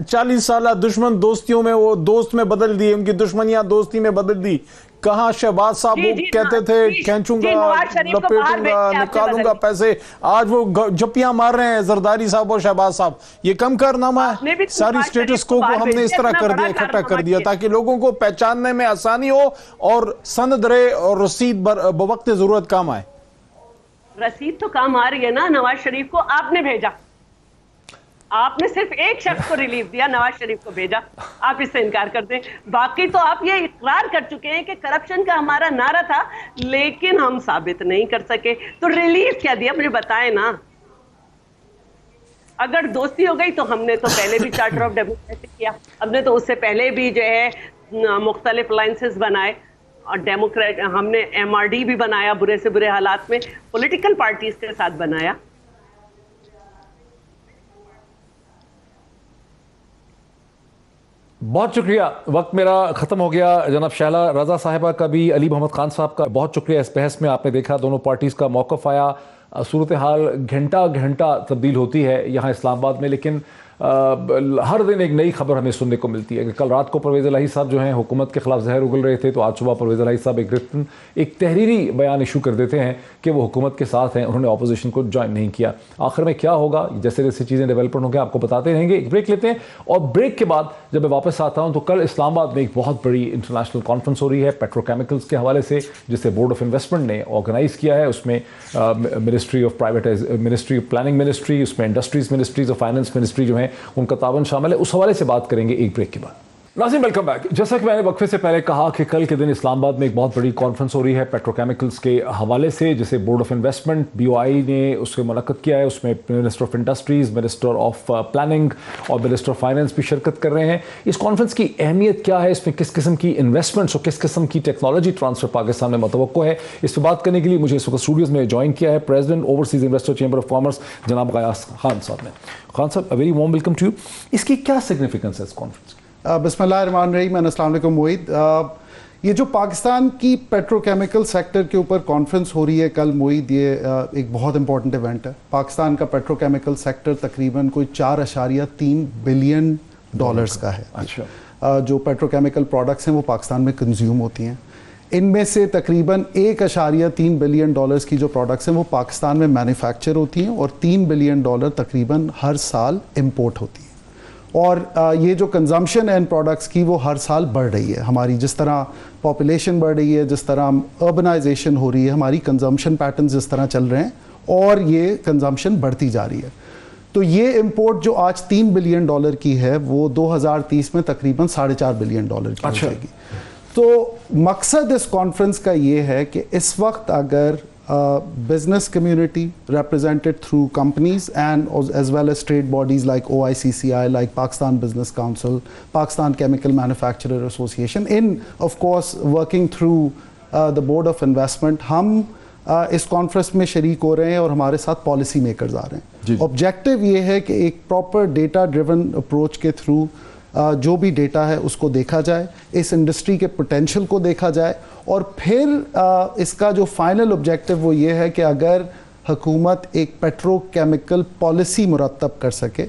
40 साल दुश्मन दोस्तियों में वो दोस्त में बदल दी, उनकी दुश्मनियां दोस्ती में बदल दी। कहाँ शहबाज साहब वो कहते थे खींचूंगा, लपेटूंगा, निकालूंगा पैसे, आज वो जपियां मार रहे हैं जरदारी साहब और शहबाज साहब। ये कम करनामा है। सारी स्टेटस को हमने इस तरह कर दिया, इकट्ठा कर दिया ताकि लोगों को पहचानने में आसानी हो और सनद रहे और रसीद बवक्त जरूरत काम आए। रसीद तो काम आ रही है ना। नवाज शरीफ को आपने भेजा, आपने सिर्फ एक शख्स को रिलीफ दिया, नवाज शरीफ को भेजा। आप इससे इनकार कर दें। बाकी तो आप ये इकरार कर चुके हैं कि करप्शन का हमारा नारा था, लेकिन हम साबित नहीं कर सके। तो रिलीफ क्या दिया मुझे बताएं ना। अगर दोस्ती हो गई तो हमने तो पहले भी चार्टर ऑफ डेमोक्रेसी किया, हमने तो उससे पहले भी जो है मुख्तलिफ अलायंसेस बनाए और डेमोक्रेट हमने MRD भी बनाया, बुरे से बुरे हालात में पॉलिटिकल पार्टीज के साथ बनाया। बहुत शुक्रिया, वक्त मेरा ख़त्म हो गया। जनाब शैला रज़ा साहिबा का भी, अली मोहम्मद खान साहब का बहुत शुक्रिया। इस बहस में आपने देखा दोनों पार्टीज़ का मौक़िफ़ आया। सूरत हाल घंटा घंटा तब्दील होती है यहाँ इस्लामाबाद में, लेकिन हर दिन एक नई खबर हमें सुनने को मिलती है कि कल रात को परवेज़ इलाही साहब जो हैं हुकूमत के खिलाफ जहर उगल रहे थे, तो आज सुबह परवेज़ इलाही साहब एक तहरीरी बयान इशू कर देते हैं कि वो हुकूमत के साथ हैं, उन्होंने अपोजिशन को ज्वाइन नहीं किया। आखिर में क्या होगा, जैसे जैसे चीज़ें डेवलपमेंट होंगे आपको बताते रहेंगे। एक ब्रेक लेते हैं और ब्रेक के बाद जब मैं वापस आता हूँ तो कल इस्लामाबाद में एक बहुत बड़ी इंटरनेशनल कॉन्फ्रेंस हो रही है पेट्रोकेमिकल्स के हवाले से, जिसे बोर्ड ऑफ इन्वेस्टमेंट ने ऑर्गेनाइज़ किया है। उसमें मिनिस्ट्री ऑफ प्लानिंग मिनिस्ट्री, उसमें इंडस्ट्रीज़ मिनिस्ट्रीज और फाइनेंस मिनिस्ट्री जो हैं उनका तावन शामिल है। उस हवाले से बात करेंगे एक ब्रेक के बाद। नाज़रीन वेलकम बैक। जैसा कि मैंने वक्फे से पहले कहा कि कल के दिन इस्लामाबाद में एक बहुत बड़ी कॉन्फ्रेंस हो रही है पेट्रोकेमिकल्स के हवाले से, जिसे बोर्ड ऑफ इन्वेस्टमेंट BOI ने उससे मुनक्कद किया है। उसमें minister of industries, minister of planning और मिनिस्टर ऑफ फाइनेंस भी शिरकत कर रहे हैं। इस कॉन्फ्रेंस की अहमियत क्या है, इसमें किस किस्म की इन्वेस्टमेंट्स और किस किस्म की टेक्नोलॉजी ट्रांसफर पाकिस्तान में मुतवक्को है, इस पर बात करने के लिए मुझे इस वक्त स्टूडियोज़ में ज्वाइन किया है president overseas investor chamber of commerce जनाब गयास खान साहब ने। खान साहब, a very warm welcome to you. इसकी क्या सिग्निफिकेंस है इस कॉन्फ्रेंस की? बिस्मिल्लाहिर्रहमानिर्रहीम, अस्सलाम वालेकुम मोईद। ये जो पाकिस्तान की पेट्रोकेमिकल सेक्टर के ऊपर कॉन्फ्रेंस हो रही है कल मोईद, ये एक बहुत इंपॉर्टेंट इवेंट है। पाकिस्तान का पेट्रोकेमिकल सेक्टर तकरीबन कोई 4.3 बिलियन डॉलर्स का है। अच्छा। जो पेट्रोकेमिकल प्रोडक्ट्स हैं वो पाकिस्तान में कंज्यूम होती हैं। इनमें से तकरीबन 1.3 बिलियन डॉलर्स की जो प्रोडक्ट्स हैं वो पाकिस्तान में मैन्युफैक्चर होती हैं और 3 बिलियन डॉलर तकरीबन हर साल इंपोर्ट होती है। और ये जो कंजम्पशन है इन प्रोडक्ट्स की वो हर साल बढ़ रही है। हमारी जिस तरह पॉपुलेशन बढ़ रही है, जिस तरह अर्बनाइजेशन हो रही है, हमारी कंजम्पशन पैटर्न्स जिस तरह चल रहे हैं और ये कंजम्पशन बढ़ती जा रही है। तो ये इंपोर्ट जो आज 3 बिलियन डॉलर की है वो 2030 में तकरीबन 4.5 बिलियन डॉलर की हो जाएगी। तो मकसद इस कॉन्फ्रेंस का ये है कि इस वक्त अगर business community represented through companies and as well as trade bodies like OICCI, like Pakistan Business Council, Pakistan Chemical Manufacturer Association, in of course working through the Board of Investment. हम इस conference में शरीक हो रहे हैं और हमारे साथ पॉलिसी मेकर्स आ रहे हैं। ऑब्जेक्टिव ये है कि एक प्रॉपर डेटा ड्रिवन अप्रोच के थ्रू जो भी डेटा है उसको देखा जाए, इस इंडस्ट्री के पोटेंशियल को देखा जाए, और फिर इसका जो फाइनल ऑब्जेक्टिव वो ये है कि अगर हुकूमत एक पेट्रोकेमिकल पॉलिसी मुरतब कर सके,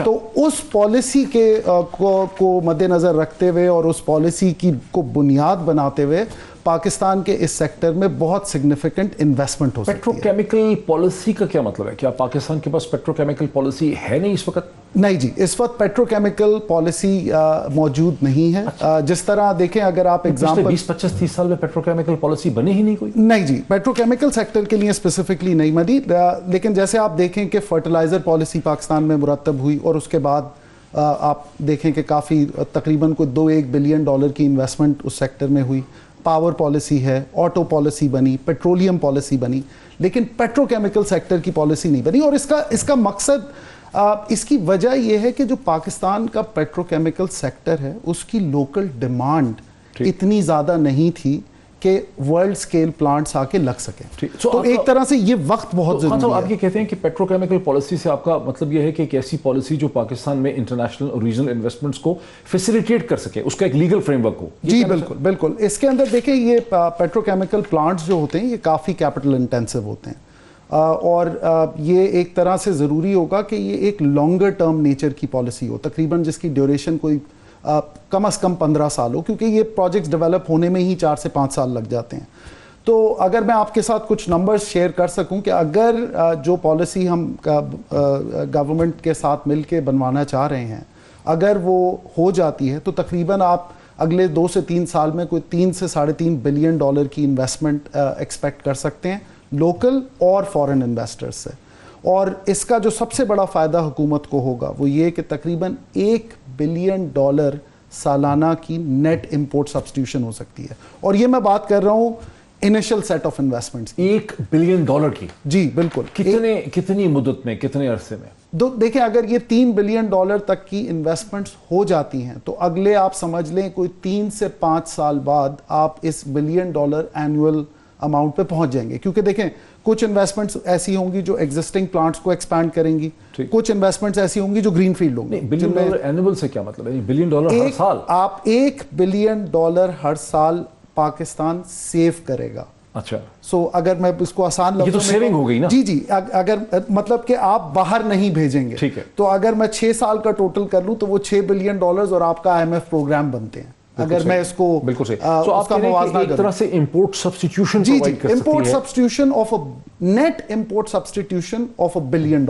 तो उस पॉलिसी के को मद्देनज़र रखते हुए और उस पॉलिसी को बुनियाद बनाते हुए पाकिस्तान के इस सेक्टर में बहुत सिग्निफिकेंट इन्वेस्टमेंट हो सकती है। पेट्रोकेमिकल पॉलिसी का क्या मतलब है? क्या पाकिस्तान के पास पेट्रोकेमिकल पॉलिसी है नहीं इस वक्त? नहीं जी, इस वक्त पेट्रोकेमिकल पॉलिसी मौजूद नहीं है। जिस तरह देखें, अगर आप एग्जाम्पल 20-25-30 साल में पेट्रोकेमिकल पॉलिसी बनी ही नहीं कोई? नहीं जी, पेट्रोकेमिकल सेक्टर के लिए स्पेसिफिकली नहीं बनी, लेकिन जैसे आप देखें कि फर्टिलाइजर पॉलिसी पाकिस्तान में मुरतब हुई और उसके बाद आप देखें कि काफ़ी तकरीबन कोई $2-1 बिलियन की इन्वेस्टमेंट उस सेक्टर में हुई। पावर पॉलिसी है, ऑटो पॉलिसी बनी, पेट्रोलियम पॉलिसी बनी, लेकिन पेट्रोकेमिकल सेक्टर की पॉलिसी नहीं बनी। और इसका मकसद, इसकी वजह यह है कि जो पाकिस्तान का पेट्रोकेमिकल सेक्टर है उसकी लोकल डिमांड इतनी ज़्यादा नहीं थी कि वर्ल्ड स्केल प्लांट्स आके लग सके। तो एक तरह से ये वक्त बहुत जरूरी है। आप ये कहते हैं कि पेट्रोकेमिकल पॉलिसी से आपका मतलब ये है कि एक ऐसी पॉलिसी जो पाकिस्तान में इंटरनेशनल और रीजनल इन्वेस्टमेंट्स को फैसिलिटेट कर सके, उसका एक लीगल फ्रेमवर्क हो। जी बिल्कुल बिल्कुल। इसके अंदर देखें, ये पेट्रोकेमिकल प्लांट्स जो होते हैं ये काफ़ी कैपिटल इंटेंसिव होते हैं, और ये एक तरह से ज़रूरी होगा कि ये एक लॉन्गर टर्म नेचर की पॉलिसी हो, तकरीबन जिसकी ड्यूरेशन कोई कम से कम 15 साल हो, क्योंकि ये प्रोजेक्ट्स डेवलप होने में ही 4 से 5 साल लग जाते हैं। तो अगर मैं आपके साथ कुछ नंबर्स शेयर कर सकूं कि अगर जो पॉलिसी हम गवर्नमेंट के साथ मिल के बनवाना चाह रहे हैं, अगर वो हो जाती है तो तकरीबन आप अगले 2 से 3 साल में कोई $3 से $3.5 बिलियन की इन्वेस्टमेंट एक्सपेक्ट कर सकते हैं, लोकल और फॉरेन इन्वेस्टर्स से। और इसका जो सबसे बड़ा फ़ायदा हुकूमत को होगा वो ये कि तकरीबन $1 बिलियन सालाना की नेट इंपोर्ट सब्स्टिट्यूशन हो सकती है। और ये मैं बात कर रहा हूँ initial set of investments. $1 billion की? जी बिल्कुल। कितनी मुद्दत में, कितने अरसे में? देखिए, अगर ये $3 बिलियन तक की इन्वेस्टमेंट्स हो जाती हैं तो अगले आप समझ लें कोई 3 से 5 साल बाद आप इस $1 बिलियन एनुअल अमाउंट पे पहुंच जाएंगे। क्योंकि देखें, कुछ इन्वेस्टमेंट्स ऐसी होंगी जो एग्जिस्टिंग प्लांट्स को एक्सपैंड करेंगी, कुछ इन्वेस्टमेंट्स ऐसी होंगी जो ग्रीनफील्ड होंगी। $1 बिलियन एनुअल से क्या मतलब है? $1 बिलियन हर साल? आप $1 बिलियन हर साल पाकिस्तान सेव करेगा। अच्छा, अगर मैं इसको आसान ये तो सेविंग हो गई ना? जी, अगर मतलब कि आप बाहर नहीं भेजेंगे, ठीक है, तो अगर मैं 6 साल का टोटल कर लूं तो वो $6 बिलियन और आपका IMF प्रोग्राम बनते हैं। अगर मैं इसको बिल्कुल सही, तो आपका मवाज़ना एक तरह से इंपोर्ट सब्स्टिट्यूशन प्रोवाइड कर सकती है। Import substitution of a net import substitution of $1 billion.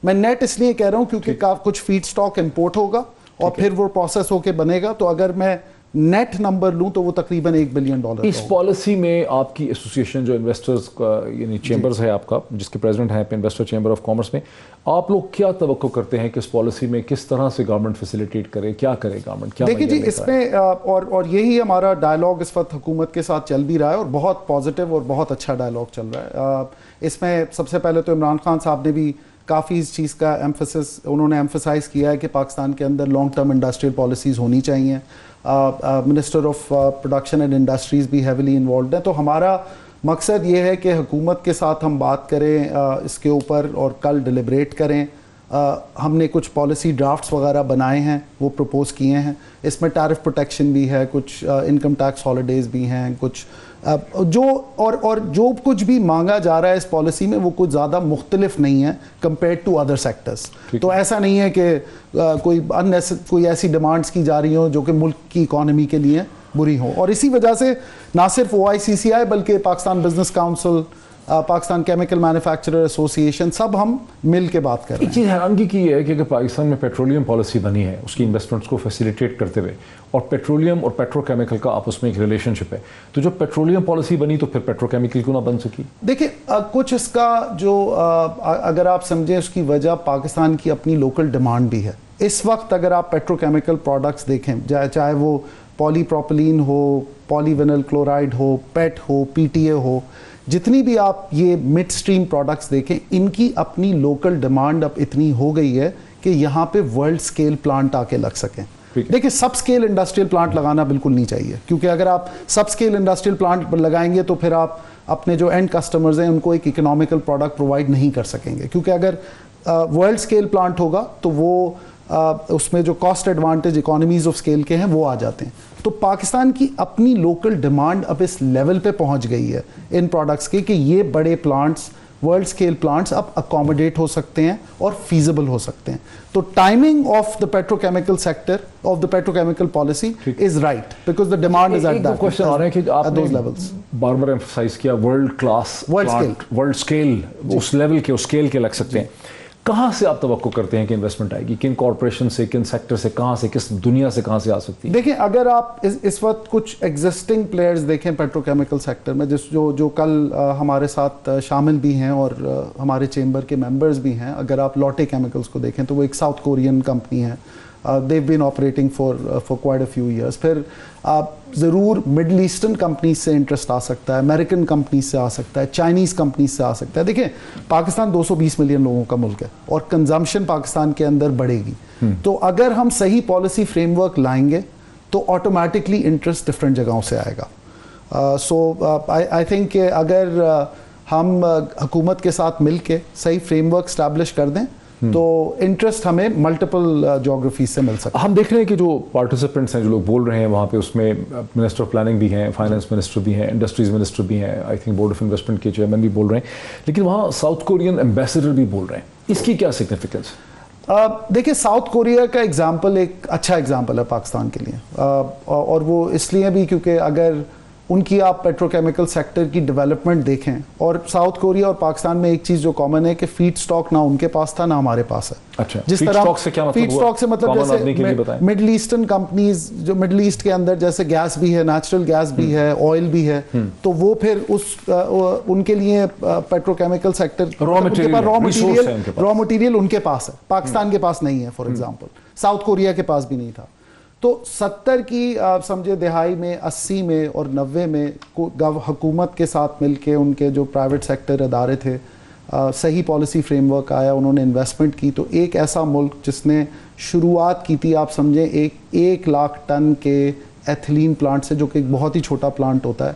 मैं नेट इसलिए कह रहा हूं क्योंकि कुछ फीड स्टॉक इंपोर्ट होगा और फिर वो प्रोसेस होके बनेगा, तो अगर मैं नेट नंबर लूं तो वो तकरीबन $1 बिलियन। इस पॉलिसी में आपकी एसोसिएशन जो इन्वेस्टर्स का यानी चेंबर्स है आपका, जिसके प्रेसिडेंट हैं इन्वेस्टर चेंबर ऑफ कॉमर्स में, आप लोग क्या तवक्को करते हैं कि इस पॉलिसी में किस तरह से गवर्नमेंट फैसिलिटेट करे, क्या करे गवर्नमेंट, क्या? देखिए जी, इसमें और यही हमारा डायलॉग इस वक्त हुकूमत के साथ चल भी रहा है और बहुत पॉजिटिव और बहुत अच्छा डायलॉग चल रहा है। इसमें सबसे पहले तो इमरान खान साहब ने भी काफ़ी इस चीज़ का उन्होंने एम्फसाइज़ किया है कि पाकिस्तान के अंदर लॉन्ग टर्म इंडस्ट्रियल पॉलिसीज़ होनी चाहिए। Minister of production and industries भी हैविली इन्वॉल्व हैं। तो हमारा मकसद ये है कि हुकूमत के साथ हम बात करें इसके ऊपर और कल डिलिब्रेट करें। हमने कुछ पॉलिसी ड्राफ्ट्स वगैरह बनाए हैं, वो प्रपोज़ किए हैं। इसमें टैरिफ प्रोटेक्शन भी है, कुछ इनकम टैक्स हॉलीडेज़ भी हैं, कुछ जो कुछ भी मांगा जा रहा है इस पॉलिसी में वो कुछ ज़्यादा मुख्तलिफ नहीं है कंपेयर टू अदर सेक्टर्स। तो ऐसा नहीं है कि कोई ऐसी डिमांड्स की जा रही हो जो कि मुल्क की इकॉनमी के लिए बुरी हो। और इसी वजह से ना सिर्फ OICCI बल्कि Pakistan business council, Pakistan chemical manufacturer association, सब हम मिल के बात कर रहे हैं। एक चीज़ हैरानगी की है कि अगर पाकिस्तान में पेट्रोलियम पॉलिसी बनी है उसकी इन्वेस्टमेंट्स को फैसिलिटेट करते हुए, और पेट्रोलियम और पेट्रोकेमिकल का आपस में एक रिलेशनशिप है, तो जब पेट्रोलियम पॉलिसी बनी तो फिर पेट्रोकेमिकल क्यों ना बन सकी? देखिए, कुछ इसका जो अगर आप समझें उसकी वजह पाकिस्तान की अपनी लोकल डिमांड भी है। इस वक्त अगर आप पेट्रोकेमिकल प्रोडक्ट्स देखें, चाहे वो पॉलीप्रोपिलीन हो, पॉलीविनाइल क्लोराइड हो, पेट हो, PTA हो, जितनी भी आप ये मिड स्ट्रीम प्रोडक्ट्स देखें, इनकी अपनी लोकल डिमांड अब इतनी हो गई है कि यहाँ पे वर्ल्ड स्केल प्लांट आके लग सकें। देखिए, सब स्केल इंडस्ट्रियल प्लांट लगाना बिल्कुल नहीं चाहिए, क्योंकि अगर आप सब स्केल इंडस्ट्रियल प्लांट लगाएंगे तो फिर आप अपने जो एंड कस्टमर्स हैं उनको एक इकोनॉमिकल प्रोडक्ट प्रोवाइड नहीं कर सकेंगे, क्योंकि अगर वर्ल्ड स्केल प्लांट होगा तो वो उसमें जो cost advantage economies of scale के हैं वो आ जाते हैं। तो पाकिस्तान की अपनी लोकल डिमांड अब इस लेवल पे पहुंच गई है इन प्रोडक्ट्स की कि ये बड़े प्लांट्स, वर्ल्ड स्केल प्लांट्स अब अकोमोडेट हो सकते हैं और फीजिबल हो सकते हैं। तो timing of the petrochemical sector of the petrochemical policy is right because the demand is at that question आ रहे हैं कि आपने those levels. बार-बार एम्फसाइज किया वर्ल्ड क्लास, वर्ल्ड स्केल, उस लेवल के, उस स्केल के लग सकते हैं। कहाँ से आप तवक्को करते हैं कि इन्वेस्टमेंट आएगी? किन कॉर्पोरेशन से, किन सेक्टर से, कहाँ से, किस दुनिया से कहाँ से आ सकती है? देखिए, अगर आप इस वक्त कुछ एग्जिस्टिंग प्लेयर्स देखें पेट्रोकेमिकल सेक्टर में, जो कल हमारे साथ शामिल भी हैं और हमारे चेंबर के मेंबर्स भी हैं, अगर आप लॉटे केमिकल्स को देखें तो वो एक साउथ कोरियन कंपनी है, they've been operating for quite a few years। फिर आप ज़रूर मिडल ईस्टर्न कंपनीज से इंटरेस्ट आ सकता है, अमेरिकन कंपनीज से आ सकता है, चाइनीज़ कंपनीज से आ सकता है। देखिए, पाकिस्तान 220 मिलियन लोगों का मुल्क है और कंजम्पशन पाकिस्तान के अंदर बढ़ेगी। तो अगर हम सही पॉलिसी फ्रेमवर्क लाएंगे तो ऑटोमेटिकली इंटरेस्ट डिफरेंट जगहों से आएगा। सो आई थिंक अगर हम हुकूमत के साथ मिल के सही फ्रेमवर्क स्टैब्लिश कर दें तो इंटरेस्ट हमें मल्टीपल ज्योग्राफी से मिल सकता है। हम देख रहे हैं कि जो पार्टिसिपेंट्स हैं, जो लोग बोल रहे हैं वहाँ पे, उसमें मिनिस्टर ऑफ प्लानिंग भी हैं, फाइनेंस मिनिस्टर भी हैं, इंडस्ट्रीज मिनिस्टर भी हैं, I think board of investment के चेयरमैन भी बोल रहे हैं, लेकिन वहाँ साउथ कोरियन एम्बेसडर भी बोल रहे हैं। इसकी क्या सिग्निफिकेंस? देखिए, साउथ कोरिया का एग्जाम्पल एक अच्छा एग्जाम्पल है पाकिस्तान के लिए, और वो इसलिए भी क्योंकि अगर उनकी आप पेट्रोकेमिकल सेक्टर की डेवलपमेंट देखें, और साउथ कोरिया और पाकिस्तान में एक चीज़ जो कॉमन है कि फीड स्टॉक ना उनके पास था ना हमारे पास है। अच्छा, जिस फीड तरह स्टॉक से क्या मतलब? फीड स्टॉक से मतलब जैसे मिडल ईस्टर्न कंपनीज जो मिडल ईस्ट के अंदर जैसे गैस भी है, नेचुरल गैस भी है, ऑयल भी है, तो वो फिर उनके लिए पेट्रोकेमिकल सेक्टर रॉ मटेरियल उनके पास है, पाकिस्तान के पास नहीं है फॉर एग्जाम्पल, साउथ कोरिया के पास भी नहीं था। तो 70 की समझे दहाई में, 80 में और 90 में हुकूमत के साथ मिलके उनके जो प्राइवेट सेक्टर अदारे थे, सही पॉलिसी फ्रेमवर्क आया, उन्होंने इन्वेस्टमेंट की। तो एक ऐसा मुल्क जिसने शुरुआत की थी, आप समझें, 1 लाख टन के एथिलीन प्लांट से, जो कि एक बहुत ही छोटा प्लांट होता है,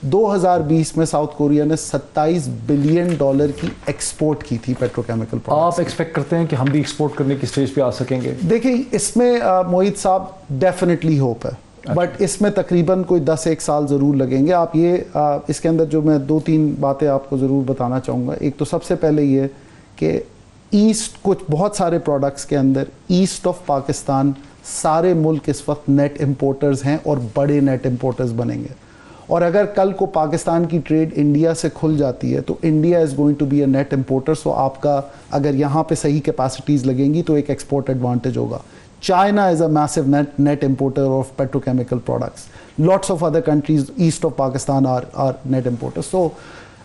2020 में साउथ कोरिया ने $27 बिलियन की एक्सपोर्ट की थी पेट्रोकेमिकल प्रोडक्ट्स। आप एक्सपेक्ट करते हैं कि हम भी एक्सपोर्ट करने की स्टेज पे आ सकेंगे? देखिए, इसमें मोहित साहब डेफिनेटली होप है, बट इसमें तकरीबन कोई 10-1 साल ज़रूर लगेंगे। आप ये इसके अंदर जो मैं 2-3 बातें आपको ज़रूर बताना चाहूँगा। एक तो सबसे पहले ये कि ईस्ट, कुछ बहुत सारे प्रोडक्ट्स के अंदर ईस्ट ऑफ पाकिस्तान सारे मुल्क इस वक्त नेट इम्पोर्टर्स हैं और बड़े नेट इम्पोर्टर्स बनेंगे। और अगर कल को पाकिस्तान की ट्रेड इंडिया से खुल जाती है तो India is going to be a net importer. So आपका अगर यहाँ पे सही कैपेसिटीज़ लगेंगी तो एक एक्सपोर्ट एडवांटेज होगा। China is a massive net importer of petrochemical products. Lots of other countries east of Pakistan are net importers. So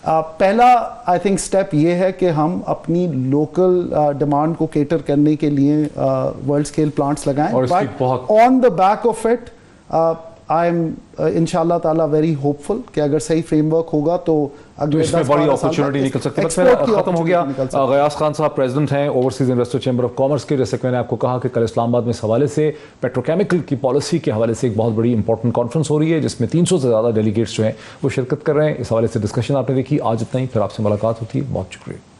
पहला आई थिंक स्टेप ये है कि हम अपनी लोकल डिमांड को केटर करने के लिए वर्ल्ड स्केल प्लांट्स लगाएं। But on the back of it I am इंशाल्लाह ताला वेरी होपफुल कि अगर सही फ्रेमवर्क होगा तो अगले 10 बड़ी अपॉर्चुनिटी निकल सकती है। खत्म हो गया। गयास खान साहब प्रेसिडेंट हैं overseas investor chamber of commerce के। जैसे कि मैंने आपको कहा कि कल इस्लामाबाद में इस हवाले से पेट्रोकेमिकल की पॉलिसी के हवाले से एक बहुत बड़ी इंपॉर्टेंट कॉन्फ्रेंस हो रही है जिसमें 300 से ज़्यादा डेलीगेट्स जो हैं वो शिरकत कर रहे हैं। इस हवाले से डिस्कशन आपने देखी। आज इतना ही, फिर आपसे मुलाकात होती है। बहुत शुक्रिया।